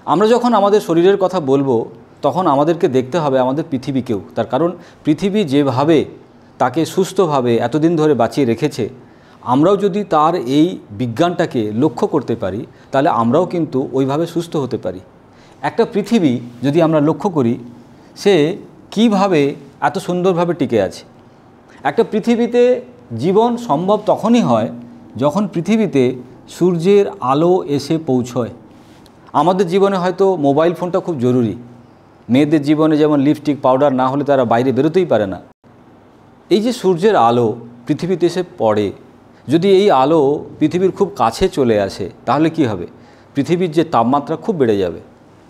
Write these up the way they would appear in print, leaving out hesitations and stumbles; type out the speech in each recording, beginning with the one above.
আমরা যখন আমাদের শরীরের কথা বলবো তখন আমাদেরকে দেখতে হবে আমাদের পৃথিবীকেও। তার কারণ পৃথিবী যেভাবে তাকে সুস্থভাবে এতদিন ধরে বাঁচিয়ে রেখেছে, আমরাও যদি তার এই বিজ্ঞানটাকে লক্ষ্য করতে পারি তাহলে আমরাও কিন্তু ওইভাবে সুস্থ হতে পারি। একটা পৃথিবী যদি আমরা লক্ষ্য করি সে কিভাবে এত সুন্দরভাবে টিকে আছে। একটা পৃথিবীতে জীবন সম্ভব তখনই হয় যখন পৃথিবীতে সূর্যের আলো এসে পৌঁছয়। আমাদের জীবনে হয়তো মোবাইল ফোনটা খুব জরুরি, মেয়েদের জীবনে যেমন লিপস্টিক পাউডার না হলে তারা বাইরে বেরোতেই পারে না। এই যে সূর্যের আলো পৃথিবীতে এসে পড়ে, যদি এই আলো পৃথিবীর খুব কাছে চলে আসে তাহলে কি হবে? পৃথিবীর যে তাপমাত্রা খুব বেড়ে যাবে।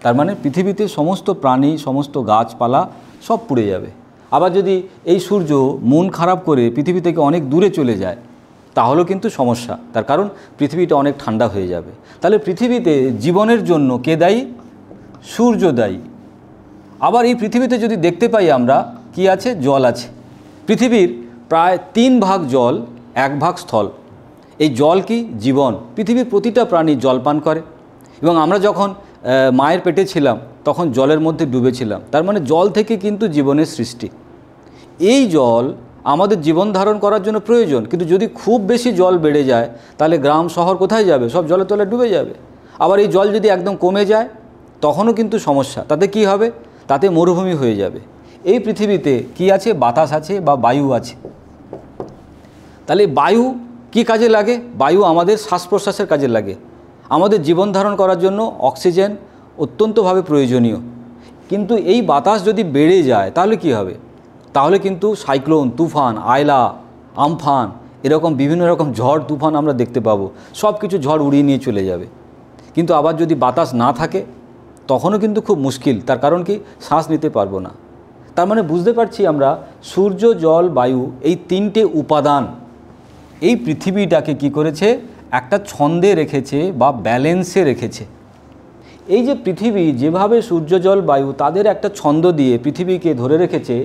তার মানে পৃথিবীতে সমস্ত প্রাণী, সমস্ত গাছপালা সব পুড়ে যাবে। আবার যদি এই সূর্য মন খারাপ করে পৃথিবী থেকে অনেক দূরে চলে যায় তাহলেও কিন্তু সমস্যা। তার কারণ পৃথিবীটা অনেক ঠান্ডা হয়ে যাবে। তাহলে পৃথিবীতে জীবনের জন্য কে দায়ী? সূর্য দায়ী। আবার এই পৃথিবীতে যদি দেখতে পাই আমরা কি আছে? জল আছে। পৃথিবীর প্রায় 3 ভাগ জল, 1 ভাগ স্থল। এই জল কি? জীবন। পৃথিবীর প্রতিটা প্রাণী জল পান করে এবং আমরা যখন মায়ের পেটে ছিলাম তখন জলের মধ্যে ডুবেছিলাম। তার মানে জল থেকে কিন্তু জীবনের সৃষ্টি। এই জল আমাদের জীবন ধারণ করার জন্য প্রয়োজন, কিন্তু যদি খুব বেশি জল বেড়ে যায় তাহলে গ্রাম শহর কোথায় যাবে? সব জলে তলে ডুবে যাবে। আবার এই জল যদি একদম কমে যায় তখনও কিন্তু সমস্যা। তাতে কি হবে? তাতে মরুভূমি হয়ে যাবে। এই পৃথিবীতে কি আছে? বাতাস আছে বা বায়ু আছে। তাহলে বায়ু কি কাজে লাগে? বায়ু আমাদের শ্বাস প্রশ্বাসের কাজে লাগে। আমাদের জীবন ধারণ করার জন্য অক্সিজেন অত্যন্তভাবে প্রয়োজনীয়। কিন্তু এই বাতাস যদি বেড়ে যায় তাহলে কি হবে? তাহলে কিন্তু সাইক্লোন, তুফান, আয়লা, আমফান এরকম বিভিন্ন রকম ঝড় তুফান আমরা দেখতে পাবো। সব কিছু ঝড় উড়িয়ে নিয়ে চলে যাবে। কিন্তু আবার যদি বাতাস না থাকে তখনও কিন্তু খুব মুশকিল। তার কারণ কি? শ্বাস নিতে পারবো না। তার মানে বুঝতে পারছি আমরা সূর্য, জল, বায়ু এই 3টে উপাদান এই পৃথিবীটাকে কি করেছে? একটা ছন্দে রেখেছে বা ব্যালেন্সে রেখেছে। এই যে পৃথিবী যেভাবে সূর্য, জল, বায়ু তাদের একটা ছন্দ দিয়ে পৃথিবীকে ধরে রেখেছে,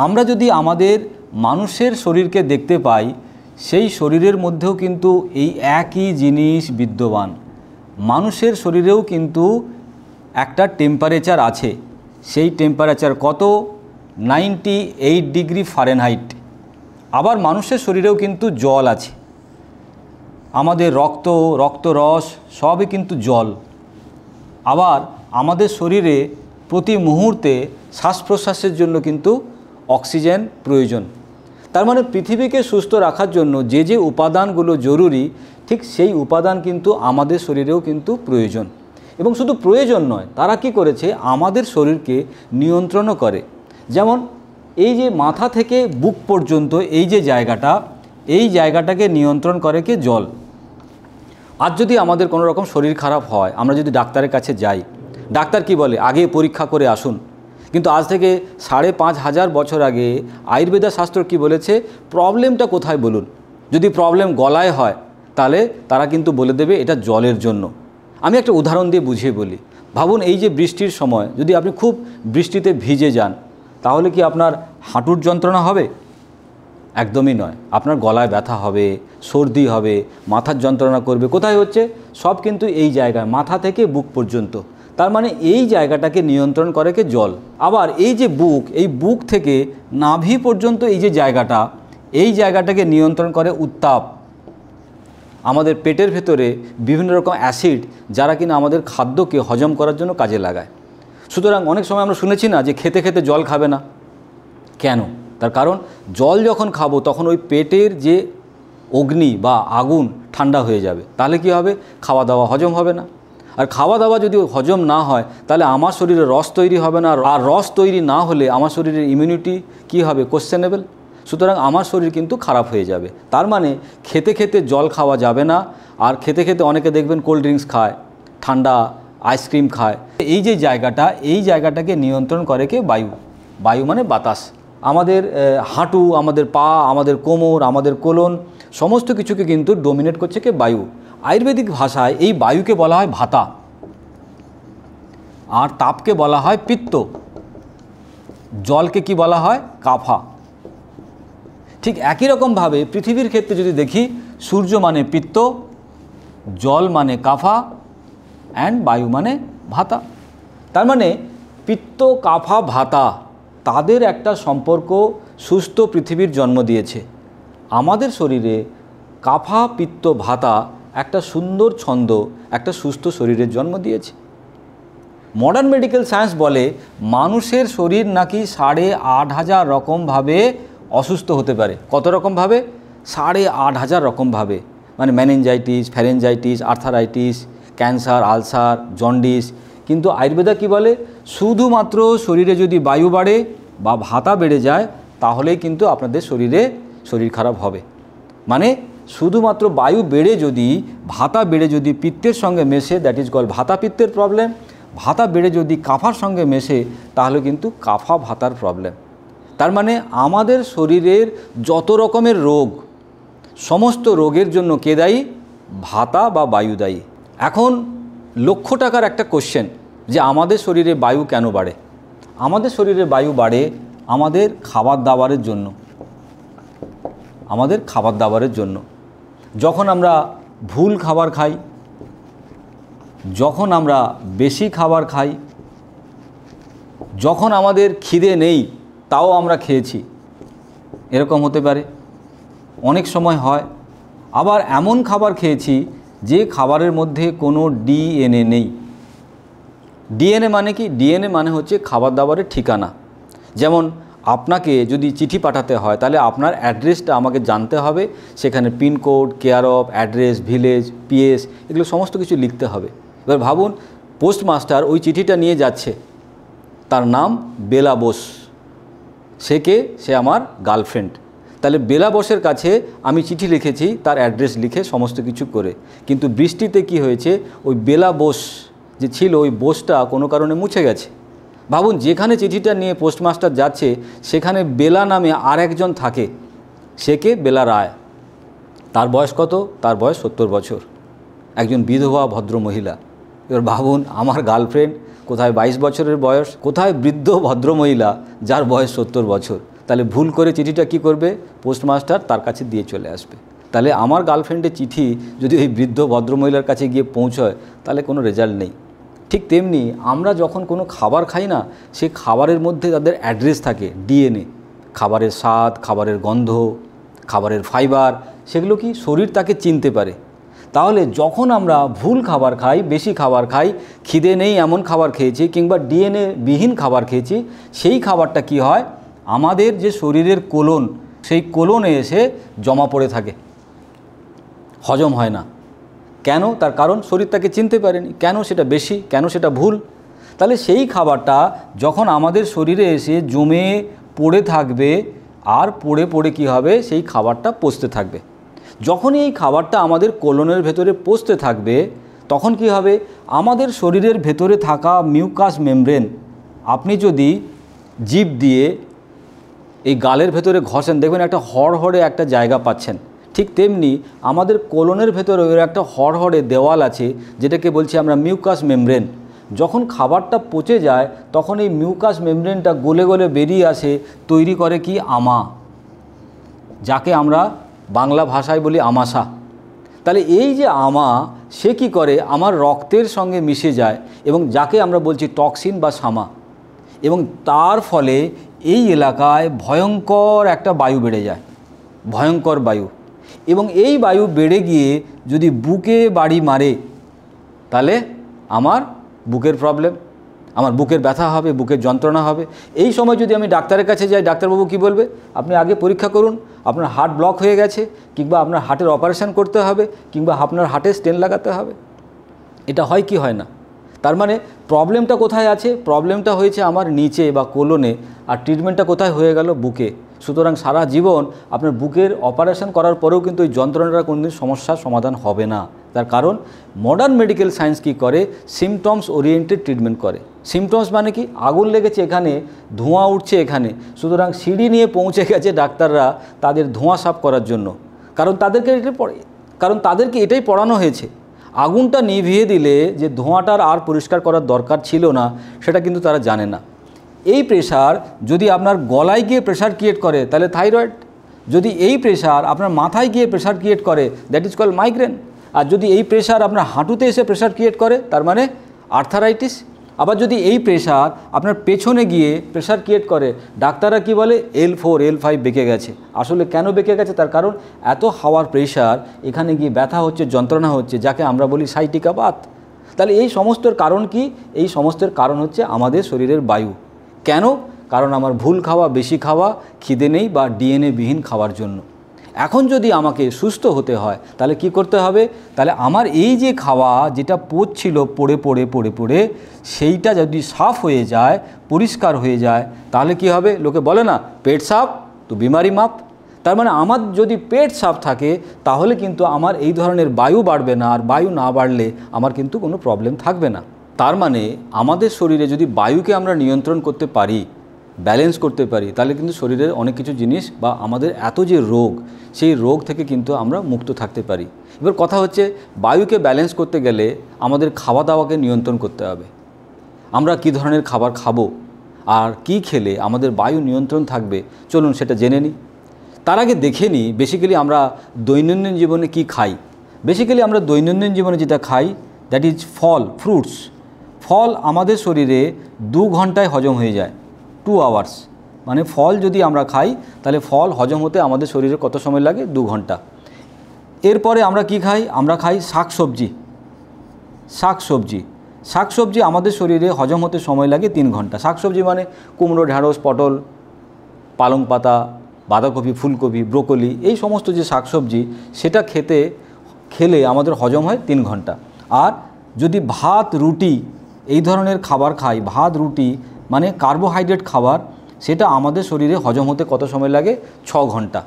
আমরা যদি আমাদের মানুষের শরীরকে দেখতে পাই সেই শরীরের মধ্যেও কিন্তু এই একই জিনিস বিদ্যমান। মানুষের শরীরেও কিন্তু একটা টেম্পারেচার আছে। সেই টেম্পারেচার কত? 98 ডিগ্রি ফারেনহাইট। আবার মানুষের শরীরেও কিন্তু জল আছে। আমাদের রক্তরস সবই কিন্তু জল। আবার আমাদের শরীরে প্রতি মুহূর্তে শ্বাস প্রশ্বাসের জন্য কিন্তু অক্সিজেন প্রয়োজন। তার মানে পৃথিবীকে সুস্থ রাখার জন্য যে যে উপাদানগুলো জরুরি ঠিক সেই উপাদান কিন্তু আমাদের শরীরেও কিন্তু প্রয়োজন। এবং শুধু প্রয়োজন নয়, তারা কি করেছে? আমাদের শরীরকে নিয়ন্ত্রণও করে। যেমন এই যে মাথা থেকে বুক পর্যন্ত এই যে জায়গাটা, এই জায়গাটাকে নিয়ন্ত্রণ করে কি? জল। আজ যদি আমাদের কোনো রকম শরীর খারাপ হয়, আমরা যদি ডাক্তারের কাছে যাই, ডাক্তার কি বলে? আগে পরীক্ষা করে আসুন। কিন্তু আজ থেকে 5,500 বছর আগে আয়ুর্বেদা শাস্ত্র কি বলেছে? প্রবলেমটা কোথায় বলুন। যদি প্রবলেম গলায় হয় তাহলে তারা কিন্তু বলে দেবে এটা জলের জন্য। আমি একটা উদাহরণ দিয়ে বুঝিয়ে বলি। ভাবুন এই যে বৃষ্টির সময় যদি আপনি খুব বৃষ্টিতে ভিজে যান তাহলে কি আপনার হাঁটুর যন্ত্রণা হবে? একদমই নয়। আপনার গলায় ব্যথা হবে, সর্দি হবে, মাথার যন্ত্রণা করবে। কোথায় হচ্ছে? সব কিন্তু এই জায়গায়, মাথা থেকে বুক পর্যন্ত। তার মানে এই জায়গাটাকে নিয়ন্ত্রণ করে কে? জল। আবার এই যে বুক, এই বুক থেকে নাভি পর্যন্ত এই যে জায়গাটা, এই জায়গাটাকে নিয়ন্ত্রণ করে উত্তাপ। আমাদের পেটের ভেতরে বিভিন্ন রকম অ্যাসিড যারা কিনা আমাদের খাদ্যকে হজম করার জন্য কাজে লাগায়। সুতরাং অনেক সময় আমরা শুনেছি না যে খেতে খেতে জল খাবে না। কেন? তার কারণ জল যখন খাবো তখন ওই পেটের যে অগ্নি বা আগুন ঠান্ডা হয়ে যাবে। তাহলে কি হবে? খাওয়া দাওয়া হজম হবে না। আর খাওয়া দাওয়া যদি হজম না হয় তাহলে আমার শরীরে রস তৈরি হবে না। আর রস তৈরি না হলে আমার শরীরের ইমিউনিটি কি হবে? কোশ্চেনেবল। সুতরাং আমার শরীর কিন্তু খারাপ হয়ে যাবে। তার মানে খেতে খেতে জল খাওয়া যাবে না। আর খেতে খেতে অনেকে দেখবেন কোল্ড ড্রিঙ্কস খায়, ঠান্ডা আইসক্রিম খায়। এই যে জায়গাটা, এই জায়গাটাকে নিয়ন্ত্রণ করে কে? বায়ু। বায়ু মানে বাতাস। আমাদের হাঁটু, আমাদের পা, আমাদের কোমর, আমাদের কোলন সমস্ত কিছুকে কিন্তু ডোমিনেট করছে কে? বায়ু। আয়ুর্বেদিক ভাষায় এই বায়ুকে বলা হয় ভাতা, আর তাপকে বলা হয় পিত্ত, জলকে কি বলা হয়? কাফা। ঠিক একই রকমভাবে পৃথিবীর ক্ষেত্রে যদি দেখি, সূর্য মানে পিত্ত, জল মানে কাফা অ্যান্ড বায়ু মানে ভাতা। তার মানে পিত্ত কাফা ভাতা তাদের একটা সম্পর্ক সুস্থ পৃথিবীর জন্ম দিয়েছে। আমাদের শরীরে কাফা পিত্ত ভাতা একটা সুন্দর ছন্দ একটা সুস্থ শরীরের জন্ম দিয়েছে। মডার্ন মেডিকেল সায়েন্স বলে মানুষের শরীর নাকি 8,500 রকমভাবে অসুস্থ হতে পারে। কত রকমভাবে? 8,500 রকমভাবে। মানে meningitis, pharyngitis, arthritis, cancer, ulcer, jaundice. কিন্তু আয়ুর্বেদা কি বলে? শুধুমাত্র শরীরে যদি বায়ু বাড়ে বা ভাতা বেড়ে যায় তাহলেই কিন্তু আপনাদের শরীর খারাপ হবে। মানে শুধুমাত্র বায়ু বেড়ে যদি, ভাতা বেড়ে যদি পিত্তের সঙ্গে মেশে, দ্যাট ইজ কল্ড ভাতা পিত্তের প্রবলেম। ভাতা বেড়ে যদি কাফার সঙ্গে মেশে তাহলে কিন্তু কাফা ভাতার প্রবলেম। তার মানে আমাদের শরীরের যত রকমের রোগ, সমস্ত রোগের জন্য কে দায়ী? ভাতা বা বায়ু দায়ী। এখন লক্ষ টাকার একটা কোশ্চেন যে আমাদের শরীরে বায়ু কেন বাড়ে? আমাদের শরীরে বায়ু বাড়ে আমাদের খাবার দাবারের জন্য। আমাদের খাবার দাবারের জন্য যখন আমরা ভুল খাবার খাই, যখন আমরা বেশি খাবার খাই, যখন আমাদের খিদে নেই তাও আমরা খেয়েছি, এরকম হতে পারে। অনেক সময় হয় আবার এমন খাবার খেয়েছি যে খাবারের মধ্যে কোনো ডিএনএ নেই। ডিএনএ মানে কি? ডিএনএ মানে হচ্ছে খাবার দাবারের ঠিকানা। যেমন আপনাকে যদি চিঠি পাঠাতে হয় তাহলে আপনার অ্যাড্রেসটা আমাকে জানতে হবে, সেখানে pincode, care of, address, village, PS এগুলো সমস্ত কিছু লিখতে হবে। এবার ভাবুন পোস্টমাস্টার ওই চিঠিটা নিয়ে যাচ্ছে, তার নাম বেলা বোস। সে কে? সে আমার গার্লফ্রেন্ড। তাহলে বেলা বোসের কাছে আমি চিঠি লিখেছি তার অ্যাড্রেস লিখে সমস্ত কিছু করে, কিন্তু বৃষ্টিতে কি হয়েছে, ওই বেলা বোস যে ছিল ওই বোসটা কোনো কারণে মুছে গেছে। ভাবুন যেখানে চিঠিটা নিয়ে পোস্টমাস্টার যাচ্ছে সেখানে বেলা নামে আর একজন থাকে, সে কে? বেলা রায়। তার বয়স কত? তার বয়স 70 বছর, একজন বিধবা ভদ্র মহিলা। এবার ভাবুন আমার গার্লফ্রেন্ড কোথায় 22 বছরের বয়স, কোথায় বৃদ্ধ ভদ্রমহিলা যার বয়স 70 বছর। তাহলে ভুল করে চিঠিটা কি করবে? পোস্টমাস্টার তার কাছে দিয়ে চলে আসবে। তাহলে আমার গার্লফ্রেন্ডের চিঠি যদি ওই বৃদ্ধ ভদ্রমহিলার কাছে গিয়ে পৌঁছয় তাহলে কোনো রেজাল্ট নেই। ঠিক তেমনি আমরা যখন কোনো খাবার খাই না, সেই খাবারের মধ্যে তাদের অ্যাড্রেস থাকে, ডিএনএ। খাবারের স্বাদ, খাবারের গন্ধ, খাবারের ফাইবার, সেগুলো কি শরীর তাকে চিনতে পারে। তাহলে যখন আমরা ভুল খাবার খাই, বেশি খাবার খাই, খিদে নেই এমন খাবার খেয়েছি কিংবা ডিএনএ বিহীন খাবার খেয়েছি, সেই খাবারটা কি হয়? আমাদের যে শরীরের কোলন, সেই কোলনে এসে জমা পড়ে থাকে, হজম হয় না। কেন? তার কারণ শরীর তাকে চিনতে পারেনি। কেন সেটা বেশি, কেন সেটা ভুল। তাহলে সেই খাবারটা যখন আমাদের শরীরে এসে জমে পড়ে থাকবে, আর পড়ে পড়ে কি হবে? সেই খাবারটা পচতে থাকবে। যখনই এই খাবারটা আমাদের কোলনের ভেতরে পচতে থাকবে তখন কি হবে? আমাদের শরীরের ভেতরে থাকা মিউকাস মেমব্রেন, আপনি যদি জিভ দিয়ে এই গালের ভেতরে ঘষেন দেখবেন একটা হড়হড়ে একটা জায়গা পাচ্ছেন। ঠিক তেমনি আমাদের কোলনের ভেতরে ওর একটা হড়হড়ে দেওয়াল আছে যেটাকে বলছি আমরা মিউকাস মেমব্রেন। যখন খাবারটা পচে যায় তখন এই মিউকাস মেমব্রেনটা গলে গলে বেরিয়ে আসে, তৈরি করে কি? আমা, যাকে আমরা বাংলা ভাষায় বলি আমাশা। তাহলে এই যে আমা, সে কি করে? আমার রক্তের সঙ্গে মিশে যায় এবং যাকে আমরা বলছি টক্সিন বা শামা, এবং তার ফলে এই এলাকায় ভয়ঙ্কর একটা বায়ু বেড়ে যায়, ভয়ঙ্কর বায়ু। এবং এই বায়ু বেড়ে গিয়ে যদি বুকে বাড়ি মারে তাহলে আমার বুকের প্রবলেম, আমার বুকের ব্যথা হবে, বুকের যন্ত্রণা হবে। এই সময় যদি আমি ডাক্তারের কাছে যাই, ডাক্তারবাবু কি বলবে? আপনি আগে পরীক্ষা করুন, আপনার হার্ট ব্লক হয়ে গেছে, কিংবা আপনার হার্টের অপারেশন করতে হবে, কিংবা আপনার হার্টে স্টেন লাগাতে হবে। এটা হয় কি হয় না? তার মানে প্রবলেমটা কোথায় আছে? প্রবলেমটা হয়েছে আমার নিচে বা কোলনে, আর ট্রিটমেন্টটা কোথায় হয়ে গেল? বুকে। সুতরাং সারা জীবন আপনার বুকের অপারেশন করার পরেও কিন্তু ওই যন্ত্রণাটা কোনোদিন সমস্যার সমাধান হবে না। তার কারণ মডার্ন মেডিকেল সায়েন্স কী করে? সিমটমস ওরিয়েন্টেড ট্রিটমেন্ট করে। সিমটমস মানে কি? আগুন লেগেছে এখানে, ধোঁয়া উঠছে এখানে, সুতরাং সিঁড়ি নিয়ে পৌঁছে গেছে ডাক্তাররা তাদের ধোঁয়া সাফ করার জন্য। কারণ তাদেরকে এটাই পড়ানো হয়েছে। আগুনটা নিভিয়ে দিলে যে ধোঁয়াটার আর পরিষ্কার করার দরকার ছিল না সেটা কিন্তু তারা জানে না। এই প্রেশার যদি আপনার গলায় গিয়ে প্রেশার ক্রিয়েট করে তাহলে থাইরয়েড। যদি এই প্রেশার আপনার মাথায় গিয়ে প্রেশার ক্রিয়েট করে দ্যাট ইজ কল্ড মাইগ্রেন। আর যদি এই প্রেশার আপনার হাঁটুতে এসে প্রেশার ক্রিয়েট করে তার মানে আর্থারাইটিস। আবার যদি এই প্রেশার আপনার পেছনে গিয়ে প্রেশার ক্রিয়েট করে, ডাক্তাররা কি বলে L4 L5 বেঁকে গেছে। আসলে কেন বেঁকে গেছে? তার কারণ এত হাওয়ার প্রেশার এখানে গিয়ে ব্যথা হচ্ছে, যন্ত্রণা হচ্ছে, যাকে আমরা বলি সাইটিকা বাত। তাহলে এই সমস্তের কারণ কি? এই সমস্তের কারণ হচ্ছে আমাদের শরীরের বায়ু। কেন? কারণ আমার ভুল খাওয়া, বেশি খাওয়া, খিদে নেই বা ডিএনএ বিহীন খাওয়ার জন্য। এখন যদি আমাকে সুস্থ হতে হয় তাহলে কি করতে হবে? তাহলে আমার এই যে খাওয়া যেটা পড়ছিল পড়ে পড়ে পড়ে পড়ে, সেইটা যদি সাফ হয়ে যায়, পরিষ্কার হয়ে যায়, তাহলে কি হবে? লোকে বলে না পেট সাফ তো বিমারি মাপ। তার মানে আমার যদি পেট সাফ থাকে তাহলে কিন্তু আমার এই ধরনের বায়ু বাড়বে না, আর বায়ু না বাড়লে আমার কিন্তু কোনো প্রবলেম থাকবে না। তার মানে আমাদের শরীরে যদি বায়ুকে আমরা নিয়ন্ত্রণ করতে পারি, ব্যালেন্স করতে পারি, তাহলে কিন্তু শরীরের অনেক কিছু জিনিস বা আমাদের এত যে রোগ, সেই রোগ থেকে কিন্তু আমরা মুক্ত থাকতে পারি। এবার কথা হচ্ছে বায়ুকে ব্যালেন্স করতে গেলে আমাদের খাওয়া দাওয়াকে নিয়ন্ত্রণ করতে হবে। আমরা কি ধরনের খাবার খাবো আর কি খেলে আমাদের বায়ু নিয়ন্ত্রণ থাকবে, চলুন সেটা জেনে নিই। তার আগে দেখে নিই বেসিক্যালি আমরা দৈনন্দিন জীবনে কি খাই। বেসিক্যালি আমরা দৈনন্দিন জীবনে যেটা খাই দ্যাট ইজ ফল, ফ্রুটস। ফল আমাদের শরীরে 2 ঘন্টায় হজম হয়ে যায়, 2 আওয়ার্স। মানে ফল যদি আমরা খাই তাহলে ফল হজম হতে আমাদের শরীরে কত সময় লাগে? 2 ঘন্টা। এরপরে আমরা কি খাই? আমরা খাই শাকসবজি। শাকসবজি শাকসবজি আমাদের শরীরে হজম হতে সময় লাগে 3 ঘন্টা। শাকসবজি মানে কুমড়ো, ঢ্যাঁড়স, পটল, পালং পাতা, বাঁধাকপি, ফুলকপি, ব্রোকলি, এই সমস্ত যে শাকসবজি সেটা খেলে আমাদের হজম হয় 3 ঘন্টা। আর যদি ভাত, রুটি এই ধরনের খাবার খাই, ভাত, রুটি মানে কার্বোহাইড্রেট খাবার, সেটা আমাদের শরীরে হজম হতে কত সময় লাগে? 6 ঘন্টা।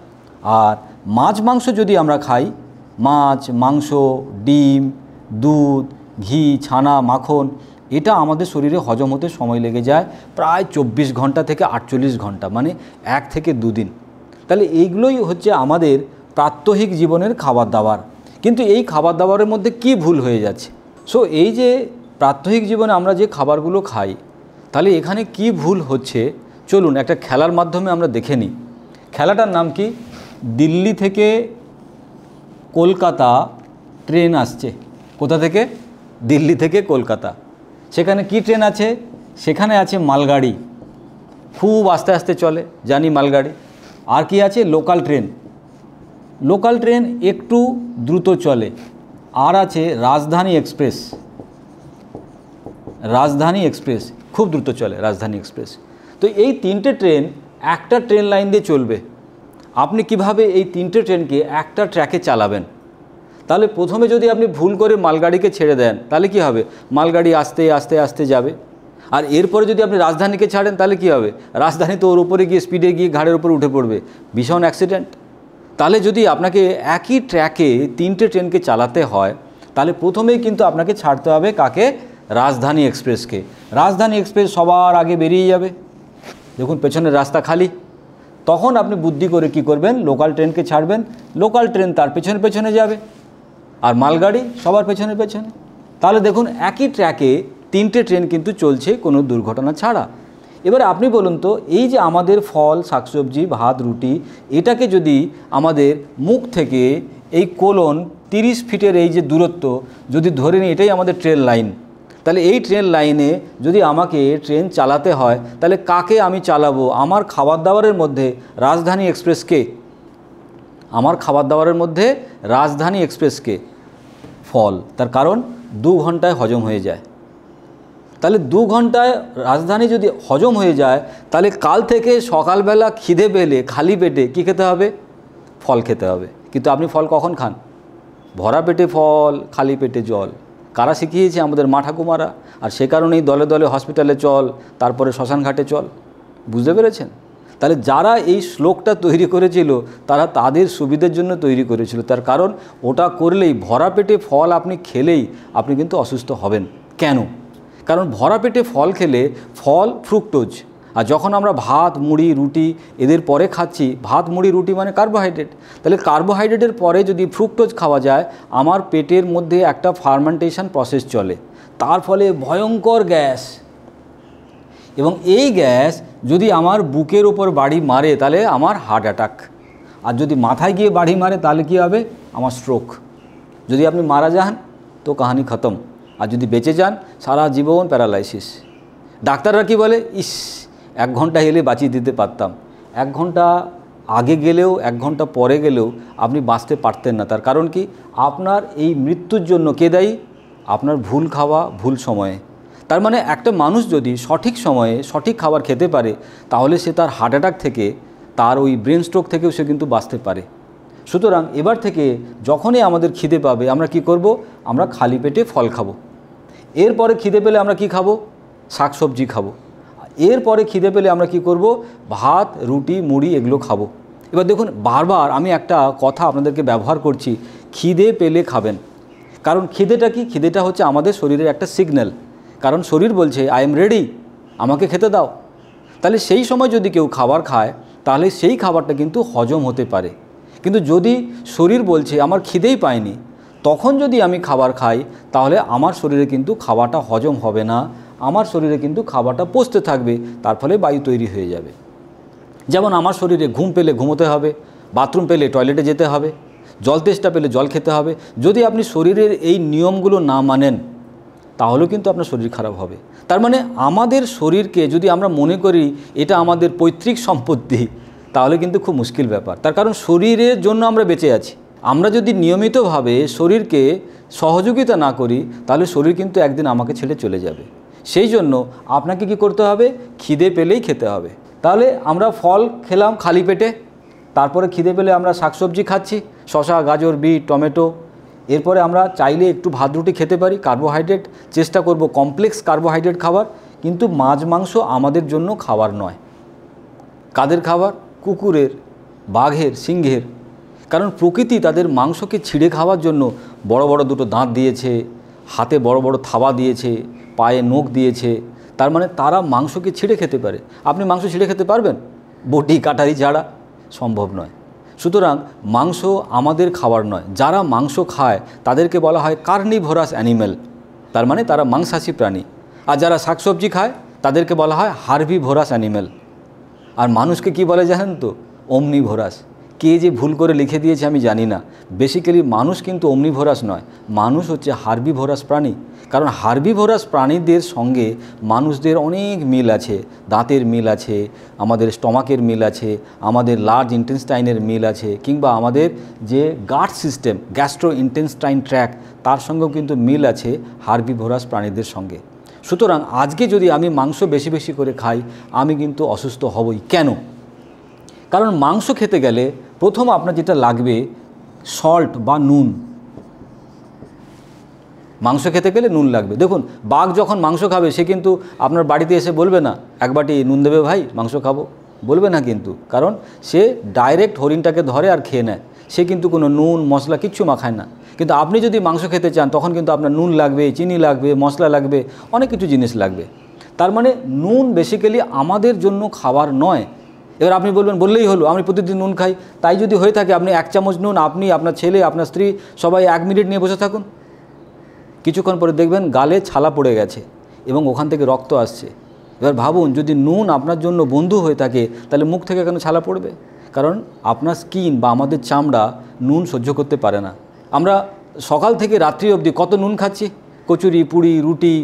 আর মাছ, মাংস যদি আমরা খাই, মাছ, মাংস, ডিম, দুধ, ঘি, ছানা, মাখন, এটা আমাদের শরীরে হজম হতে সময় লেগে যায় প্রায় 24 ঘন্টা থেকে 48 ঘন্টা, মানে 1 থেকে 2 দিন। তাহলে এইগুলোই হচ্ছে আমাদের প্রাত্যহিক জীবনের খাবার দাবার। কিন্তু এই খাবার দাবারের মধ্যে কি ভুল হয়ে যাচ্ছে? সো এই যে প্রাত্যহিক জীবনে আমরা যে খাবারগুলো খাই, তাহলে এখানে কি ভুল হচ্ছে চলুন একটা খেলার মাধ্যমে আমরা দেখে নিই। খেলাটার নাম কি? দিল্লি থেকে কলকাতা ট্রেন আসছে। কোথা থেকে? দিল্লি থেকে কলকাতা। সেখানে কি ট্রেন আছে? সেখানে আছে মালগাড়ি, খুব আস্তে আস্তে চলে, জানি মালগাড়ি। আর কি আছে? Local train. লোকাল ট্রেন একটু দ্রুত চলে। আর আছে রাজধানী এক্সপ্রেস। রাজধানী এক্সপ্রেস খুব দ্রুত চলে, রাজধানী এক্সপ্রেস। তো এই 3টে ট্রেন একটা ট্রেন লাইন দিয়ে চলবে। আপনি কিভাবে এই 3টে ট্রেনকে একটা ট্র্যাকে চালাবেন? তাহলে প্রথমে যদি আপনি ভুল করে মালগাড়িকে ছেড়ে দেন তাহলে কি হবে? মালগাড়ি আস্তে আস্তে আস্তে যাবে। আর এরপরে যদি আপনি রাজধানীকে ছাড়েন তাহলে কি হবে? রাজধানী তো ওর উপরে গিয়ে স্পিডে গিয়ে ঘাড়ের উপর উঠে পড়বে, ভীষণ অ্যাক্সিডেন্ট। তাহলে যদি আপনাকে একই ট্র্যাকে 3টে ট্রেনকে চালাতে হয় তাহলে প্রথমেই কিন্তু আপনাকে ছাড়তে হবে কাকে? রাজধানী এক্সপ্রেসকে। রাজধানী এক্সপ্রেস সবার আগে বেরিয়ে যাবে, দেখুন পেছনের রাস্তা খালি। তখন আপনি বুদ্ধি করে কি করবেন? লোকাল ট্রেনকে ছাড়বেন, লোকাল ট্রেন তার পেছনে পেছনে যাবে, আর মালগাড়ি সবার পেছনে পেছনে। তাহলে দেখুন একই ট্র্যাকে 3টে ট্রেন কিন্তু চলছে কোনো দুর্ঘটনা ছাড়া। এবারে আপনি বলুন তো, এই যে আমাদের ফল, শাকসবজি, ভাত, রুটি, এটাকে যদি আমাদের মুখ থেকে এই কোলন 30 ফিটের এই যে দূরত্ব যদি ধরে নিই এটাই আমাদের ট্রেন লাইন, তাহলে এই ট্রেন লাইনে যদি আমাকে ট্রেন চালাতে হয় তাহলে কাকে আমি চালাবো? আমার খাবার দাবারের মধ্যে রাজধানী এক্সপ্রেসকে, আমার খাবার দাবারের মধ্যে রাজধানী এক্সপ্রেসকে ফল। তার কারণ 2 ঘন্টায় হজম হয়ে যায়। তাহলে 2 ঘন্টায় রাজধানী যদি হজম হয়ে যায় তাহলে কাল থেকে সকালবেলা খিদে পেলে খালি পেটে কী খেতে হবে? ফল খেতে হবে। কিন্তু আপনি ফল কখন খান? ভরা পেটে ফল, খালি পেটে জল। কারা শিখিয়েছে? আমাদের মা ঠাকুমারা। আর সে কারণেই দলে দলে হসপিটালে চল, তারপরে শ্মশান ঘাটে চল। বুঝতে পেরেছেন? তাহলে যারা এই শ্লোকটা তৈরি করেছিল তারা তাদের সুবিধার জন্য তৈরি করেছিল। তার কারণ ওটা করলেই, ভরা পেটে ফল আপনি খেলেই আপনি কিন্তু অসুস্থ হবেন। কেন? কারণ ভরা পেটে ফল খেলে ফল ফ্রুক্টোজ, আর যখন আমরা ভাত, মুড়ি, রুটি এদের পরে খাচ্ছি, ভাত, মুড়ি, রুটি মানে কার্বোহাইড্রেট, তাহলে কার্বোহাইড্রেটের পরে যদি ফ্রুক্টোজ খাওয়া যায় আমার পেটের মধ্যে একটা ফার্মেন্টেশন প্রসেস চলে, তার ফলে ভয়ঙ্কর গ্যাস, এবং এই গ্যাস যদি আমার বুকের ওপর বাড়ি মারে তাহলে আমার হার্ট অ্যাটাক, আর যদি মাথায় গিয়ে বাড়ি মারে তাহলে কি হবে? আমার স্ট্রোক। যদি আপনি মারা যান তো কাহানি খতম, আর যদি বেঁচে যান সারা জীবন প্যারালাইসিস। ডাক্তাররা কি বলে, ইস 1 ঘন্টা এলে বাঁচিয়ে দিতে পারতাম। 1 ঘন্টা আগে গেলেও 1 ঘন্টা পরে গেলেও আপনি বাঁচতে পারতেন না। তার কারণ কি, আপনার এই মৃত্যুর জন্য কে দায়ী? আপনার ভুল খাওয়া, ভুল সময়ে। তার মানে একটা মানুষ যদি সঠিক সময়ে সঠিক খাবার খেতে পারে তাহলে সে তার হার্ট অ্যাটাক থেকে, তার ওই ব্রেন স্ট্রোক থেকেও সে কিন্তু বাঁচতে পারে। সুতরাং এবার থেকে যখনই আমাদের খিদে পাবে আমরা কি করব? আমরা খালি পেটে ফল খাবো। এরপরে খিদে পেলে আমরা কি খাবো? শাকসবজি খাবো। এরপরে খিদে পেলে আমরা কি করব? ভাত, রুটি, মুড়ি এগুলো খাবো। এবার দেখুন, বারবার আমি একটা কথা আপনাদেরকে ব্যবহার করছি, খিদে পেলে খাবেন। কারণ খিদেটা কি? খিদেটা হচ্ছে আমাদের শরীরের একটা সিগন্যাল। কারণ শরীর বলছে আই এম রেডি, আমাকে খেতে দাও। তাহলে সেই সময় যদি কেউ খাবার খায় তাহলে সেই খাবারটা কিন্তু হজম হতে পারে। কিন্তু যদি শরীর বলছে আমার খিদেই পায়নি, তখন যদি আমি খাবার খাই তাহলে আমার শরীরে কিন্তু খাবারটা হজম হবে না, আমার শরীরে কিন্তু খাবারটা পচতে থাকবে, তার ফলে বায়ু তৈরি হয়ে যাবে। যেমন আমার শরীরে ঘুম পেলে ঘুমোতে হবে, বাথরুম পেলে টয়লেটে যেতে হবে, জল তেষ্টা পেলে জল খেতে হবে। যদি আপনি শরীরের এই নিয়মগুলো না মানেন তাহলেও কিন্তু আপনার শরীর খারাপ হবে। তার মানে আমাদের শরীরকে যদি আমরা মনে করি এটা আমাদের পৈতৃক সম্পত্তি তাহলে কিন্তু খুব মুশকিল ব্যাপার। তার কারণ শরীরের জন্য আমরা বেঁচে আছি। আমরা যদি নিয়মিতভাবে শরীরকে সহযোগিতা না করি তাহলে শরীর কিন্তু একদিন আমাকে ছেড়ে চলে যাবে। সেই জন্য আপনাকে কি করতে হবে? খিদে পেলেই খেতে হবে। তাহলে আমরা ফল খেলাম খালি পেটে, তারপরে খিদে পেলে আমরা শাকসবজি খাচ্ছি, শসা, গাজর, বিট, টমেটো। এরপরে আমরা চাইলে একটু ভাত রুটি খেতে পারি, কার্বোহাইড্রেট চেষ্টা করব কমপ্লেক্স কার্বোহাইড্রেট খাবার। কিন্তু মাছ মাংস আমাদের জন্য খাবার নয়। কাদের খাবার? কুকুরের, বাঘের, সিংহের। কারণ প্রকৃতি তাদের মাংসকে ছিঁড়ে খাওয়ার জন্য বড় বড় দুটো দাঁত দিয়েছে, হাতে বড় বড় থাবা দিয়েছে, পায়ে নখ দিয়েছে। তার মানে তারা মাংসকে ছিঁড়ে খেতে পারে। আপনি মাংস ছিঁড়ে খেতে পারবেন? বটি কাটারি ছাড়া সম্ভব নয়। সুতরাং মাংস আমাদের খাবার নয়। যারা মাংস খায় তাদেরকে বলা হয় কার্নিভোরাস অ্যানিম্যাল, তার মানে তারা মাংসাশী প্রাণী। আর যারা শাকসবজি খায় তাদেরকে বলা হয় হার্বিভোরাস অ্যানিম্যাল। আর মানুষকে কি বলে জানেন তো? ওমনিভোরাস। কে যে ভুল করে লিখে দিয়েছে আমি জানি না। বেসিক্যালি মানুষ কিন্তু ওমনিভোরাস নয়, মানুষ হচ্ছে হার্বিভোরাস প্রাণী। কারণ হার্বিভোরাস প্রাণীদের সঙ্গে মানুষদের অনেক মিল আছে। দাঁতের মিল আছে, আমাদের স্টমাকের মিল আছে, আমাদের লার্জ ইন্টেস্টাইনের মিল আছে, কিংবা আমাদের যে গাট সিস্টেম, গ্যাস্ট্রো ইন্টেস্টাইন ট্র্যাক, তার সঙ্গেও কিন্তু মিল আছে হার্বিভোরাস প্রাণীদের সঙ্গে। সুতরাং আজকে যদি আমি মাংস বেশি বেশি করে খাই আমি কিন্তু অসুস্থ হবই। কেন? কারণ মাংস খেতে গেলে প্রথম আপনার যেটা লাগবে সল্ট বা নুন। মাংস খেতে গেলে নুন লাগবে। দেখুন, বাঘ যখন মাংস খাবে সে কিন্তু আপনার বাড়িতে এসে বলবে না এক বাটি নুন দেবে ভাই, মাংস খাবো, বলবে না কিন্তু। কারণ সে ডাইরেক্ট হরিণটাকে ধরে আর খেয়ে নেয়, সে কিন্তু কোনো নুন মশলা কিচ্ছু মাখায় না। কিন্তু আপনি যদি মাংস খেতে চান তখন কিন্তু আপনার নুন লাগবে, চিনি লাগবে, মশলা লাগবে, অনেক কিছু জিনিস লাগবে। তার মানে নুন বেসিক্যালি আমাদের জন্য খাবার নয়। এবার আপনি বলবেন বললেই হলো আমি প্রতিদিন নুন খাই। তাই যদি হয়ে থাকে আপনি 1 চামচ নুন আপনি, আপনার ছেলে, আপনার স্ত্রী সবাই 1 মিনিট নিয়ে বসে থাকুন। কিছুক্ষণ পরে দেখবেন গালে ছালা পড়ে গেছে এবং ওখান থেকে রক্ত আসছে। এবার ভাবুন, যদি নুন আপনার জন্য বন্ধু হয়ে থাকে তাহলে মুখ থেকে কেন ছালা পড়বে? কারণ আপনার স্কিন বা আমাদের চামড়া নুন সহ্য করতে পারে না। আমরা সকাল থেকে রাত্রি অবধি কত নুন খাচ্ছি, কচুরি, পুরি, রুটি,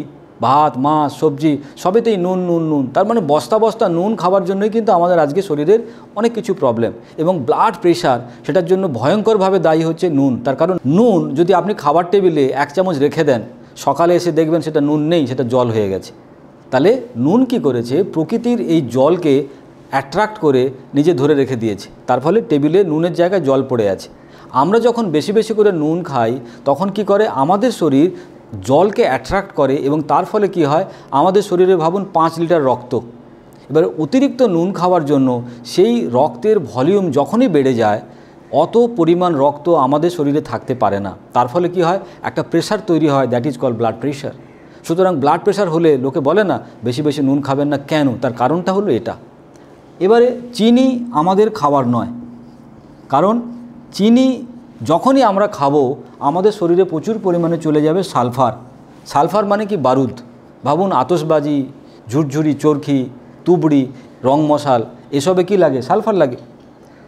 ভাত, মাছ, সবজি সবেতেই নুন নুন নুন। তার মানে বস্তা বস্তা নুন খাওয়ার জন্যই কিন্তু আমাদের আজকে শরীরের অনেক কিছু প্রবলেম। এবং ব্লাড প্রেশার, সেটার জন্য ভয়ঙ্করভাবে দায়ী হচ্ছে নুন। তার কারণ নুন যদি আপনি খাবার টেবিলে 1 চামচ রেখে দেন, সকালে এসে দেখবেন সেটা নুন নেই, সেটা জল হয়ে গেছে। তাহলে নুন কি করেছে? প্রকৃতির এই জলকে অ্যাট্রাক্ট করে নিজে ধরে রেখে দিয়েছে, তার ফলে টেবিলে নুনের জায়গায় জল পড়ে আছে। আমরা যখন বেশি বেশি করে নুন খাই তখন কি করে? আমাদের শরীর জলকে অ্যাট্রাক্ট করে এবং তার ফলে কি হয়? আমাদের শরীরে ভাবুন 5 লিটার রক্ত। এবার অতিরিক্ত নুন খাওয়ার জন্য সেই রক্তের ভলিউম যখনই বেড়ে যায় অত পরিমাণ রক্ত আমাদের শরীরে থাকতে পারে না। তার ফলে কি হয়? একটা প্রেশার তৈরি হয়, that is call blood pressure. সুতরাং ব্লাড প্রেশার হলে লোকে বলে না বেশি বেশি নুন খাবেন না। কেন? তার কারণটা হলো এটা। এবারে চিনি আমাদের খাবার নয়, কারণ চিনি যখনই আমরা খাবো আমাদের শরীরে প্রচুর পরিমাণে চলে যাবে সালফার। সালফার মানে কি? বারুদ। ভাবুন, আতশবাজি, ঝুরঝুরি, চরখি, তুবড়ি, রং মশাল এসবে কি লাগে? সালফার লাগে।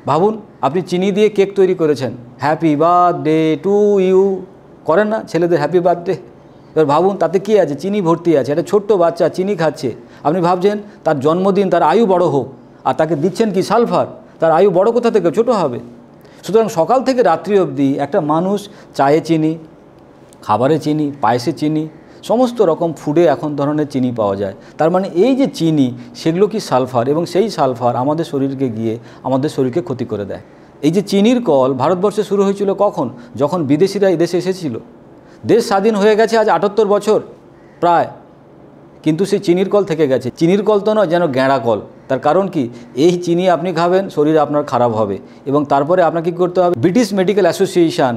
ভাবুন, আপনি চিনি দিয়ে কেক তৈরি করেছেন, হ্যাপি বার্থডে টু ইউ করেন না ছেলেদের হ্যাপি বার্থডে? এবার ভাবুন তাতে কী আছে, চিনি ভর্তি আছে। একটা ছোট্ট বাচ্চা চিনি খাচ্ছে, আপনি ভাবছেন তার জন্মদিন, তার আয়ু বড় হোক, আর তাকে দিচ্ছেন কি সালফার, তার আয়ু বড় কোথা থেকে, ছোট হবে। সুতরাং সকাল থেকে রাত্রি অবধি একটা মানুষ চায়ে চিনি, খাবারে চিনি, পায়েসে চিনি, সমস্ত রকম ফুডে এখন ধরনের চিনি পাওয়া যায়। তার মানে এই যে চিনি, সেগুলো কি সালফার, এবং সেই সালফার আমাদের শরীরকে গিয়ে আমাদের শরীরকে ক্ষতি করে দেয়। এই যে চিনির কল ভারতবর্ষে শুরু হয়েছিল কখন, যখন বিদেশিরা এই দেশে এসেছিল। দেশ স্বাধীন হয়ে গেছে আজ 78 বছর প্রায়, কিন্তু সেই চিনির কল থেকে গেছে। চিনির কল তো নয়, যেন গ্যাঁড়া কল। তার কারণ কি, এই চিনি আপনি খাবেন, শরীর আপনার খারাপ হবে, এবং তারপরে আপনাকে কী করতে হবে, British medical association,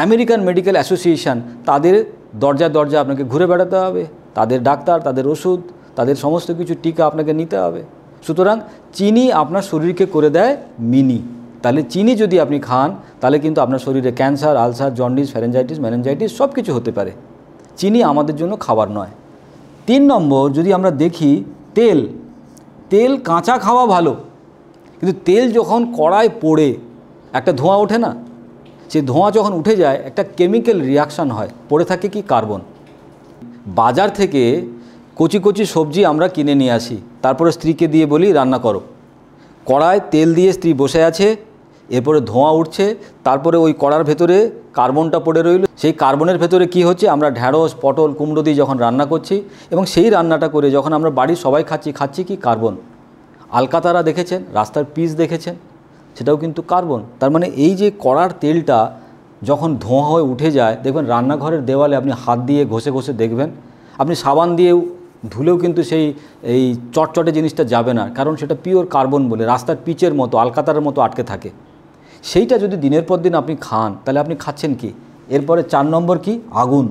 American medical association, তাদের দরজা দরজা আপনাকে ঘুরে বেড়াতে হবে, তাদের ডাক্তার, তাদের ওষুধ, তাদের সমস্ত কিছু টিকা আপনাকে নিতে হবে। সুতরাং চিনি আপনার শরীরকে করে দেয় মিনি। তাহলে চিনি যদি আপনি খান, তাহলে কিন্তু আপনার শরীরে cancer, ulcer, jaundice, pharyngitis, meningitis সব কিছু হতে পারে। চিনি আমাদের জন্য খাবার নয়। 3 নম্বর, যদি আমরা দেখি তেল, তেল কাঁচা খাওয়া ভালো, কিন্তু তেল যখন কড়ায় পড়ে একটা ধোঁয়া ওঠে না, সেই ধোঁয়া যখন উঠে যায় একটা কেমিক্যাল রিয়াকশান হয়, পড়ে থাকে কি, কার্বন। বাজার থেকে কচি কচি সবজি আমরা কিনে নিয়ে আসি, তারপরে স্ত্রীকে দিয়ে বলি রান্না করো। কড়ায় তেল দিয়ে স্ত্রী বসে আছে, এরপরে ধোঁয়া উঠছে, তারপরে ওই কড়ার ভেতরে কার্বনটা পড়ে রইল। সেই কার্বনের ভেতরে কি হচ্ছে, আমরা ঢ্যাঁড়স, পটল, কুমড়ো দিয়ে যখন রান্না করছি, এবং সেই রান্নাটা করে যখন আমরা বাড়ির সবাই খাচ্ছি কি, কার্বন। আলকাতারা দেখেছেন, রাস্তার পিচ দেখেছেন, সেটাও কিন্তু কার্বন। তার মানে এই যে কড়ার তেলটা যখন ধোঁয়া হয়ে উঠে যায়, দেখবেন রান্নাঘরের দেওয়ালে আপনি হাত দিয়ে ঘষে ঘষে দেখবেন, আপনি সাবান দিয়েও ধুলেও কিন্তু সেই এই চটচটে জিনিসটা যাবে না, কারণ সেটা পিওর কার্বন বলে রাস্তার পিচের মতো, আলকাতারার মতো আটকে থাকে। সেইটা যদি দিনের পর দিন আপনি খান, তাহলে আপনি খাচ্ছেন কি। এরপরে 4 নম্বর কি, আগুন।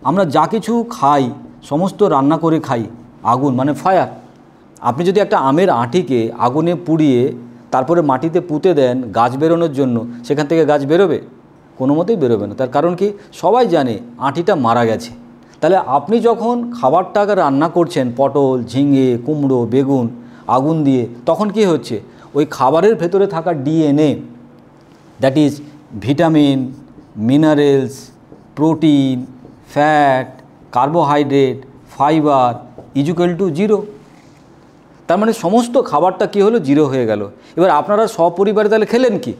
আমরা যা কিছু খাই, সমস্ত রান্না করে খাই, আগুন মানে ফায়ার। আপনি যদি একটা আমের আঁটিকে আগুনে পুড়িয়ে তারপরে মাটিতে পুঁতে দেন গাছ বেরোনোর জন্য, সেখান থেকে গাছ বেরোবে? কোনো মতেই বেরোবে না। তার কারণ কি, সবাই জানে আঁটিটা মারা গেছে। তাহলে আপনি যখন খাবারটাকে রান্না করছেন, পটল, ঝিঙে, কুমড়ো, বেগুন আগুন দিয়ে, তখন কি হচ্ছে, ওই খাবারের ভেতরে থাকা DNA, that is vitamin, minerals, protein, fat, carbohydrate, fibre equal to 0। তার মানে সমস্ত খাবারটা কী হলো, 0 হয়ে গেল। এবার আপনারা সপরিবারে তাহলে খেলেন কি?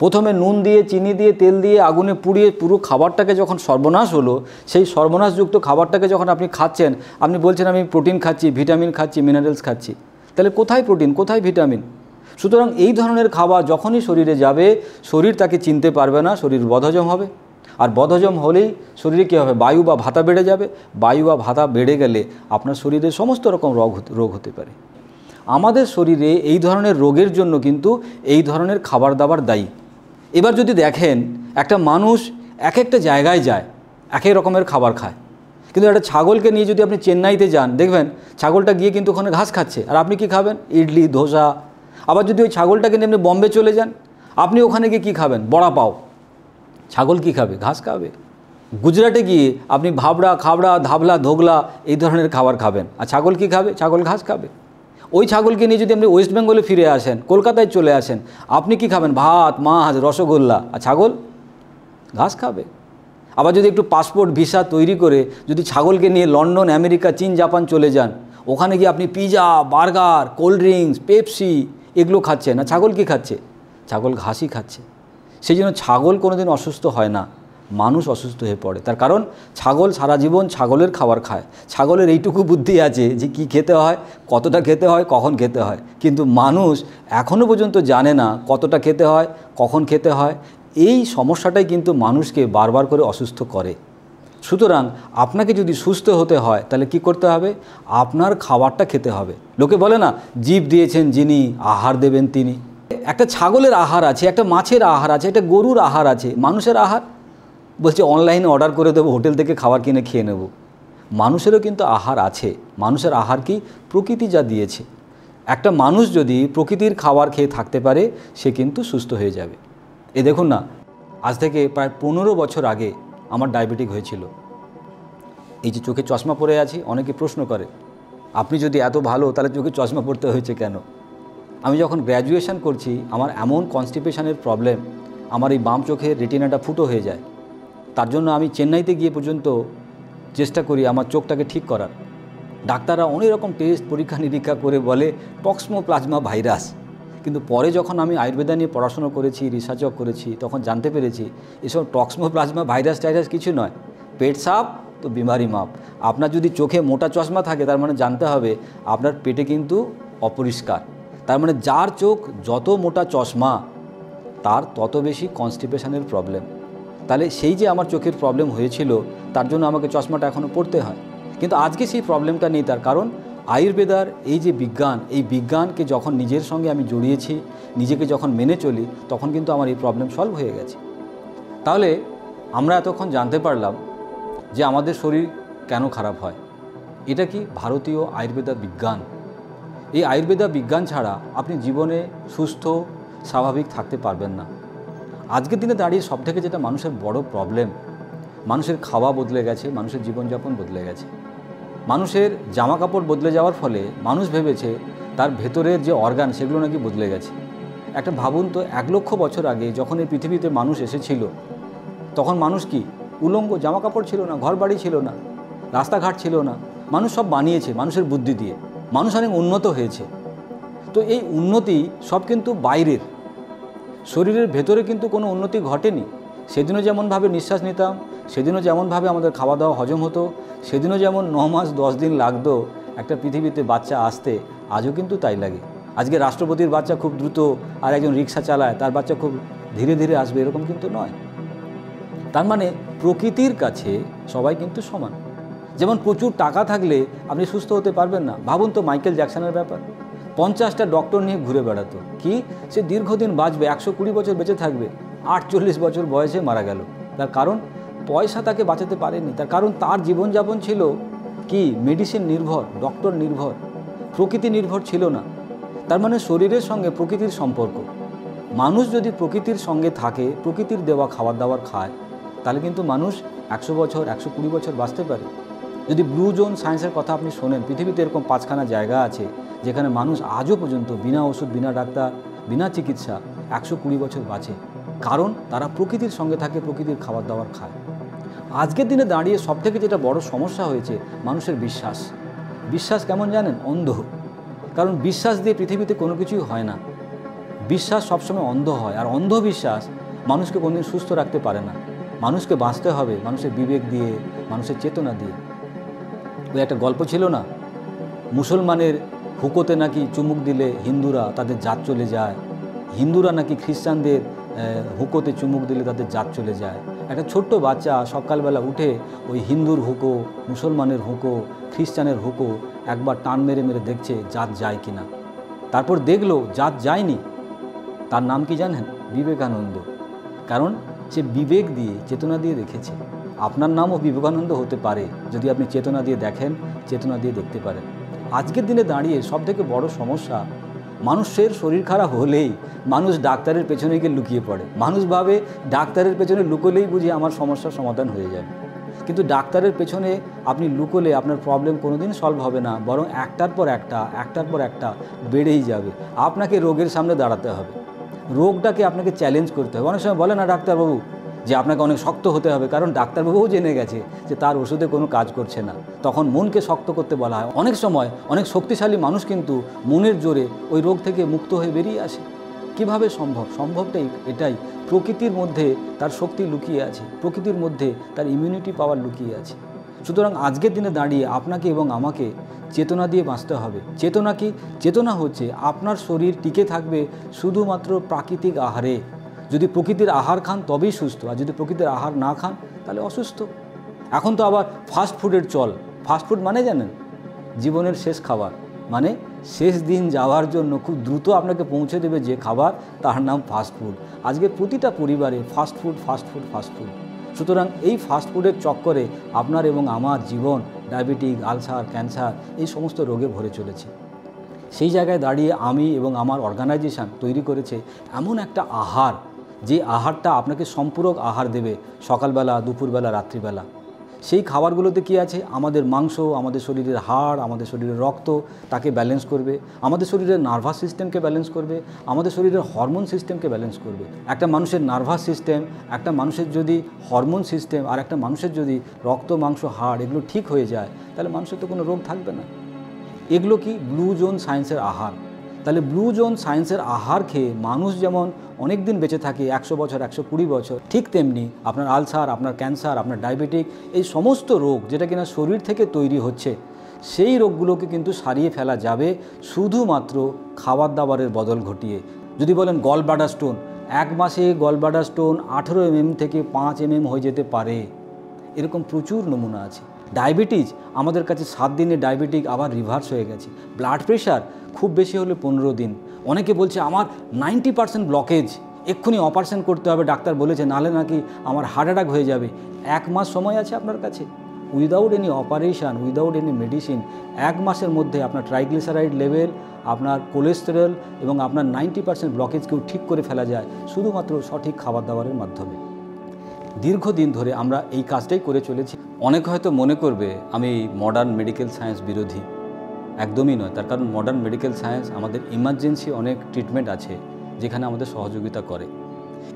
প্রথমে নুন দিয়ে, চিনি দিয়ে, তেল দিয়ে আগুনে পুড়িয়ে পুরো খাবারটাকে যখন সর্বনাশ হলো, সেই সর্বনাশযুক্ত খাবারটাকে যখন আপনি খাচ্ছেন, আপনি বলছেন আমি প্রোটিন খাচ্ছি, ভিটামিন খাচ্ছি, মিনারেলস খাচ্ছি। তাহলে কোথায় প্রোটিন, কোথায় ভিটামিন? সুতরাং এই ধরনের খাবার যখনই শরীরে যাবে, শরীর তাকে চিনতে পারবে না, শরীর বদহজম হবে। আর বদহজম হলেই শরীরে কী হবে, বায়ু বা ভাতা বেড়ে যাবে। বায়ু বা ভাতা বেড়ে গেলে আপনার শরীরে সমস্ত রকম রোগ হতে পারে। আমাদের শরীরে এই ধরনের রোগের জন্য কিন্তু এই ধরনের খাবার দাবার দায়ী। এবার যদি দেখেন, একটা মানুষ এক একটা জায়গায় যায়, এক এক রকমের খাবার খায়, কিন্তু একটা ছাগলকে নিয়ে যদি আপনি চেন্নাইতে যান, দেখবেন ছাগলটা গিয়ে কিন্তু ওখানে ঘাস খাচ্ছে, আর আপনি কি খাবেন, ইডলি, ধোসা। আবার যদি ওই ছাগলটাকে নিয়ে আপনি বম্বে চলে যান, আপনি ওখানে গিয়ে কী খাবেন, বড়া পাও। ছাগল কি খাবে, ঘাস খাবে। গুজরাটে গিয়ে আপনি ভাবড়া, খাবড়া, ধাবলা, ধোগলা এই ধরনের খাবার খাবেন, আর ছাগল কি খাবে, ছাগল ঘাস খাবে। ওই ছাগলকে নিয়ে যদি আপনি ওয়েস্ট বেঙ্গলে ফিরে আসেন, কলকাতায় চলে আসেন, আপনি কি খাবেন, ভাত, মাছ, রসগোল্লা, আর ছাগল ঘাস খাবে। আবার যদি একটু পাসপোর্ট ভিসা তৈরি করে যদি ছাগলকে নিয়ে লন্ডন, আমেরিকা, চীন, জাপান চলে যান, ওখানে গিয়ে আপনি pizza, burger, cold drinks, Pepsi এগুলো খাচ্ছেন, আর ছাগল কি খাচ্ছে, ছাগল ঘাসই খাচ্ছে। সেই জন্য ছাগল কোনো দিন অসুস্থ হয় না, মানুষ অসুস্থ হয়ে পড়ে। তার কারণ ছাগল সারা জীবন ছাগলের খাবার খায়। ছাগলের এইটুকু বুদ্ধি আছে যে কি খেতে হয়, কতটা খেতে হয়, কখন খেতে হয়। কিন্তু মানুষ এখনও পর্যন্ত জানে না কতটা খেতে হয়, কখন খেতে হয়। এই সমস্যাটাই কিন্তু মানুষকে বারবার করে অসুস্থ করে। সুতরাং আপনাকে যদি সুস্থ হতে হয়, তাহলে কি করতে হবে, আপনার খাবারটা খেতে হবে। লোকে বলে না, জীব দিয়েছেন যিনি, আহার দেবেন তিনি। একটা ছাগলের আহার আছে, একটা মাছের আহার আছে, একটা গরুর আহার আছে। মানুষের আহার বলছে অনলাইনে অর্ডার করে দেবো, হোটেল থেকে খাবার কিনে খেয়ে নেব। মানুষেরও কিন্তু আহার আছে। মানুষের আহার কি, প্রকৃতি যা দিয়েছে। একটা মানুষ যদি প্রকৃতির খাবার খেয়ে থাকতে পারে, সে কিন্তু সুস্থ হয়ে যাবে। এই দেখুন না, আজ থেকে প্রায় 15 বছর আগে আমার ডায়াবেটিক হয়েছিল। এই যে চোখে চশমা পরে আছি, অনেকে প্রশ্ন করে আপনি যদি এত ভালো, তাহলে চোখে চশমা পরতে হয়েছে কেন? আমি যখন গ্র্যাজুয়েশন করছি, আমার এমন কনস্টিপেশনের প্রবলেম, আমার এই বাম চোখের রেটিনাটা ফুটো হয়ে যায়। তার জন্য আমি চেন্নাইতে গিয়ে পর্যন্ত চেষ্টা করি আমার চোখটাকে ঠিক করার। ডাক্তাররা অনেক রকম টেস্ট পরীক্ষা নিরীক্ষা করে বলে টক্সমোপ্লাজমা ভাইরাস, কিন্তু পরে যখন আমি আয়ুর্বেদা নিয়ে পড়াশোনা করেছি, রিসার্চও করেছি, তখন জানতে পেরেছি এসব টক্সমোপ্লাজমা ভাইরাস টাইরাস কিছু নয়। পেট সাফ তো বিমারি মাপ। আপনার যদি চোখে মোটা চশমা থাকে তার মানে জানতে হবে আপনার পেটে কিন্তু অপরিষ্কার। তার মানে যার চোখ যত মোটা চশমা তার তত বেশি কনস্টিপেশনের প্রবলেম। তাহলে সেই যে আমার চোখের প্রবলেম হয়েছিল তার জন্য আমাকে চশমাটা এখনও পড়তে হয়, কিন্তু আজকে সেই প্রবলেমটা নেই। তার কারণ আয়ুর্বেদার এই যে বিজ্ঞান, এই বিজ্ঞানকে যখন নিজের সঙ্গে আমি জড়িয়েছি, নিজেকে যখন মেনে চলি, তখন কিন্তু আমার এই প্রবলেম সলভ হয়ে গেছে। তাহলে আমরা এতক্ষণ জানতে পারলাম যে আমাদের শরীর কেন খারাপ হয়। এটা কি ভারতীয় আয়ুর্বেদা বিজ্ঞান। এই আয়ুর্বেদা বিজ্ঞান ছাড়া আপনি জীবনে সুস্থ স্বাভাবিক থাকতে পারবেন না। আজকের দিনে দাঁড়িয়ে সবথেকে যেটা মানুষের বড় প্রবলেম, মানুষের খাওয়া বদলে গেছে, মানুষের জীবনযাপন বদলে গেছে। মানুষের জামা কাপড় বদলে যাওয়ার ফলে মানুষ ভেবেছে তার ভেতরের যে অর্গান সেগুলো নাকি বদলে গেছে। একটা ভাবুন তো, 1 লক্ষ বছর আগে যখন এই পৃথিবীতে মানুষ এসেছিল তখন মানুষ কি উলঙ্গ, জামা কাপড় ছিল না, ঘর বাড়ি ছিল না, রাস্তাঘাট ছিল না, মানুষ সব বানিয়েছে মানুষের বুদ্ধি দিয়ে। মানুষ অনেক উন্নত হয়েছে। তো এই উন্নতি সব কিন্তু বাইরের, শরীরের ভেতরে কিন্তু কোনো উন্নতি ঘটেনি। সেদিনও যেমনভাবে নিঃশ্বাস নিতাম, সেদিনও যেমনভাবে আমাদের খাওয়া দাওয়া হজম হতো, সেদিনও যেমন 9 মাস 10 দিন লাগতো একটা পৃথিবীতে বাচ্চা আসতে, আজও কিন্তু তাই লাগে। আজকে রাষ্ট্রপতির বাচ্চা খুব দ্রুত, আর একজন রিক্সা চালায় তার বাচ্চা খুব ধীরে ধীরে আসবে, এরকম কিন্তু নয়। তার মানে প্রকৃতির কাছে সবাই কিন্তু সমান। যেমন প্রচুর টাকা থাকলে আপনি সুস্থ হতে পারবেন না। ভাবুন তো মাইকেল জ্যাকসনের ব্যাপার, 50টা ডক্টর নিয়ে ঘুরে বেড়াতো, কি সে দীর্ঘদিন বাঁচবে, 120 বছর বেঁচে থাকবে, 48 বছর বয়সে মারা গেল। তার কারণ পয়সা তাকে বাঁচাতে পারেনি। তার কারণ তার জীবনযাপন ছিল কি মেডিসিন নির্ভর, ডক্টর নির্ভর, প্রকৃতি নির্ভর ছিল না। তার মানে শরীরের সঙ্গে প্রকৃতির সম্পর্ক। মানুষ যদি প্রকৃতির সঙ্গে থাকে, প্রকৃতির দেওয়া খাবার দাবার খায়, তাহলে কিন্তু মানুষ 100 বছর 120 বছর বাঁচতে পারে। যদি ব্লু জোন সায়েন্সের কথা আপনি শোনেন, পৃথিবীতে এরকম 5খানা জায়গা আছে যেখানে মানুষ আজও পর্যন্ত বিনা ওষুধ, বিনা ডাক্তার, বিনা চিকিৎসা 120 বছর বাঁচে। কারণ তারা প্রকৃতির সঙ্গে থাকে, প্রকৃতির খাবার দাবার খায়। আজকের দিনে দাঁড়িয়ে সবথেকে যেটা বড় সমস্যা হয়েছে মানুষের বিশ্বাস। বিশ্বাস কেমন জানেন? অন্ধ। কারণ বিশ্বাস দিয়ে পৃথিবীতে কোনো কিছুই হয় না। বিশ্বাস সবসময় অন্ধ হয়, আর অন্ধ বিশ্বাস মানুষকে কোনোদিন সুস্থ রাখতে পারে না। মানুষকে বাঁচতে হবে মানুষের বিবেক দিয়ে, মানুষের চেতনা দিয়ে। ওই একটা গল্প ছিল না, মুসলমানের হুকোতে নাকি চুমুক দিলে হিন্দুরা তাদের জাত চলে যায়, হিন্দুরা নাকি খ্রিস্টানদের হুকোতে চুমুক দিলে তাদের জাত চলে যায়। একটা ছোট্ট বাচ্চা সকালবেলা উঠে ওই হিন্দুর হুকো, মুসলমানের হুকো, খ্রিস্টানের হুকো একবার টান মেরে মেরে দেখছে জাত যায় কিনা। তারপর দেখলো জাত যায়নি। তার নাম কি জানেন? বিবেকানন্দ। কারণ সে বিবেক দিয়ে, চেতনা দিয়ে দেখেছে। আপনার নামও বিবেকানন্দ হতে পারে যদি আপনি চেতনা দিয়ে দেখেন, চেতনা দিয়ে দেখতে পারেন। আজকের দিনে দাঁড়িয়ে সবথেকে বড় সমস্যা, মানুষের শরীর খারাপ হলেই মানুষ ডাক্তারের পেছনে গিয়ে লুকিয়ে পড়ে। মানুষ ভাবে ডাক্তারের পেছনে লুকোলেই বুঝি আমার সমস্যার সমাধান হয়ে যাবে। কিন্তু ডাক্তারের পেছনে আপনি লুকোলে আপনার প্রবলেম কোনোদিন সলভ হবে না, বরং একটার পর একটা বেড়েই যাবে। আপনাকে রোগের সামনে দাঁড়াতে হবে, রোগটাকে আপনাকে চ্যালেঞ্জ করতে হবে। অনেক সময় বলে না ডাক্তারবাবু যে আপনাকে অনেক শক্ত হতে হবে, কারণ ডাক্তারবাবুও জেনে গেছে যে তার ওষুধে কোনো কাজ করছে না। তখন মনকে শক্ত করতে বলা হয়। অনেক সময় অনেক শক্তিশালী মানুষ কিন্তু মনের জোরে ওই রোগ থেকে মুক্ত হয়ে বেরিয়ে আসে। কিভাবে সম্ভব? সম্ভবটাই এটাই, প্রকৃতির মধ্যে তার শক্তি লুকিয়ে আছে, প্রকৃতির মধ্যে তার ইমিউনিটি পাওয়ার লুকিয়ে আছে। সুতরাং আজকের দিনে দাঁড়িয়ে আপনাকে এবং আমাকে চেতনা দিয়ে বাঁচতে হবে। চেতনা কি? চেতনা হচ্ছে আপনার শরীর টিকে থাকবে শুধুমাত্র প্রাকৃতিক আহারে। যদি প্রকৃতির আহার খান তবেই সুস্থ, আর যদি প্রকৃতির আহার না খান তাহলে অসুস্থ। এখন তো আবার ফাস্ট ফুডের চল। ফাস্ট ফুড মানে জানেন? জীবনের শেষ খাবার, মানে শেষ দিন যাওয়ার জন্য খুব দ্রুত আপনাকে পৌঁছে দেবে যে খাবার, তার নাম ফাস্ট ফুড। আজকে প্রতিটা পরিবারে fast food, fast food, fast food. সুতরাং এই ফাস্ট ফুডের চক্করে আপনার এবং আমার জীবন ডায়াবেটিক, আলসার, ক্যান্সার এই সমস্ত রোগে ভরে চলেছে। সেই জায়গায় দাঁড়িয়ে আমি এবং আমার অর্গানাইজেশন তৈরি করেছে এমন একটা আহার, যে আহারটা আপনাকে সম্পূরক আহার দেবে সকালবেলা, দুপুরবেলা, রাত্রিবেলা। সেই খাবারগুলোতে কি আছে, আমাদের মাংস, আমাদের শরীরের হাড়, আমাদের শরীরের রক্ত তাকে ব্যালেন্স করবে, আমাদের শরীরের নার্ভাস সিস্টেমকে ব্যালেন্স করবে, আমাদের শরীরের হরমোন সিস্টেমকে ব্যালেন্স করবে। একটা মানুষের নার্ভাস সিস্টেম, একটা মানুষের যদি হরমোন সিস্টেম আর একটা মানুষের যদি রক্ত, মাংস, হাড় এগুলো ঠিক হয়ে যায়, তাহলে মানুষের তো কোনো রোগ থাকবে না। এগুলো কি ব্লু জোন সায়েন্সের আহার। তাহলে ব্লু জোন সায়েন্সের আহার খেয়ে মানুষ যেমন অনেক দিন বেঁচে থাকে, 100 বছর, 120 বছর, ঠিক তেমনি আপনার আলসার, আপনার ক্যান্সার, আপনার ডায়াবেটিক, এই সমস্ত রোগ যেটা কিনা শরীর থেকে তৈরি হচ্ছে, সেই রোগগুলোকে কিন্তু সারিয়ে ফেলা যাবে শুধুমাত্র খাবার দাবারের বদল ঘটিয়ে। যদি বলেন গল ব্লাডার স্টোন, 1 মাসে গল ব্লাডার স্টোন 18 mm থেকে 5 mm হয়ে যেতে পারে, এরকম প্রচুর নমুনা আছে। ডায়াবেটিস, আমাদের কাছে 7 দিনে ডায়াবেটিক আবার রিভার্স হয়ে গেছে। ব্লাড প্রেশার খুব বেশি হলে 15 দিন। অনেকে বলছে আমার 90% ব্লকেজ, এক্ষুনি অপারেশন করতে হবে, ডাক্তার বলেছে, নাহলে নাকি আমার হার্ট অ্যাটাক হয়ে যাবে। 1 মাস সময় আছে আপনার কাছে, without any operation, without any medicine 1 মাসের মধ্যে আপনার ট্রাইগ্লিসারাইড লেভেল, আপনার কোলেস্টেরল এবং আপনার 90% ব্লকেজকেও ঠিক করে ফেলা যায় শুধুমাত্র সঠিক খাবার দাবারের মাধ্যমে। দীর্ঘদিন ধরে আমরা এই কাজটাই করে চলেছি। অনেকে হয়তো মনে করবে আমি মডার্ন মেডিকেল সায়েন্স বিরোধী, একদমই নয়। তার কারণ মডার্ন মেডিকেল সায়েন্স আমাদের ইমার্জেন্সি অনেক ট্রিটমেন্ট আছে যেখানে আমাদের সহযোগিতা করে।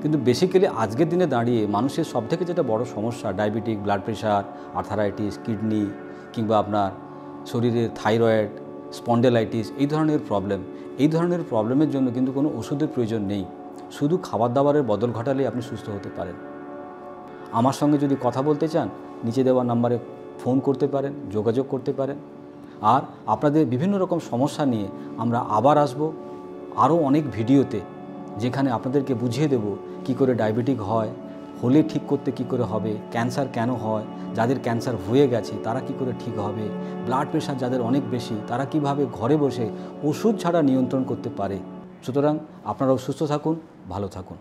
কিন্তু বেসিক্যালি আজকের দিনে দাঁড়িয়ে মানুষের সবথেকে যেটা বড় সমস্যা, diabetic, blood pressure, arthritis, kidney কিংবা আপনার শরীরের থাইরয়েড, স্পন্ডেলাইটিস, এই ধরনের প্রবলেমের জন্য কিন্তু কোনো ওষুধের প্রয়োজন নেই। শুধু খাবার দাবারের বদল ঘটালেই আপনি সুস্থ হতে পারেন। আমার সঙ্গে যদি কথা বলতে চান, নিচে দেওয়া নাম্বারে ফোন করতে পারেন, যোগাযোগ করতে পারেন। আর আপনাদের বিভিন্ন রকম সমস্যা নিয়ে আমরা আবার আসব আরও অনেক ভিডিওতে, যেখানে আপনাদেরকে বুঝিয়ে দেব কি করে ডায়াবেটিক হয়, হলে ঠিক করতে কি করে হবে, ক্যান্সার কেন হয়, যাদের ক্যান্সার হয়ে গেছে তারা কি করে ঠিক হবে, ব্লাড প্রেশার যাদের অনেক বেশি তারা কিভাবে ঘরে বসে ওষুধ ছাড়া নিয়ন্ত্রণ করতে পারে। সুতরাং আপনারাও সুস্থ থাকুন, ভালো থাকুন।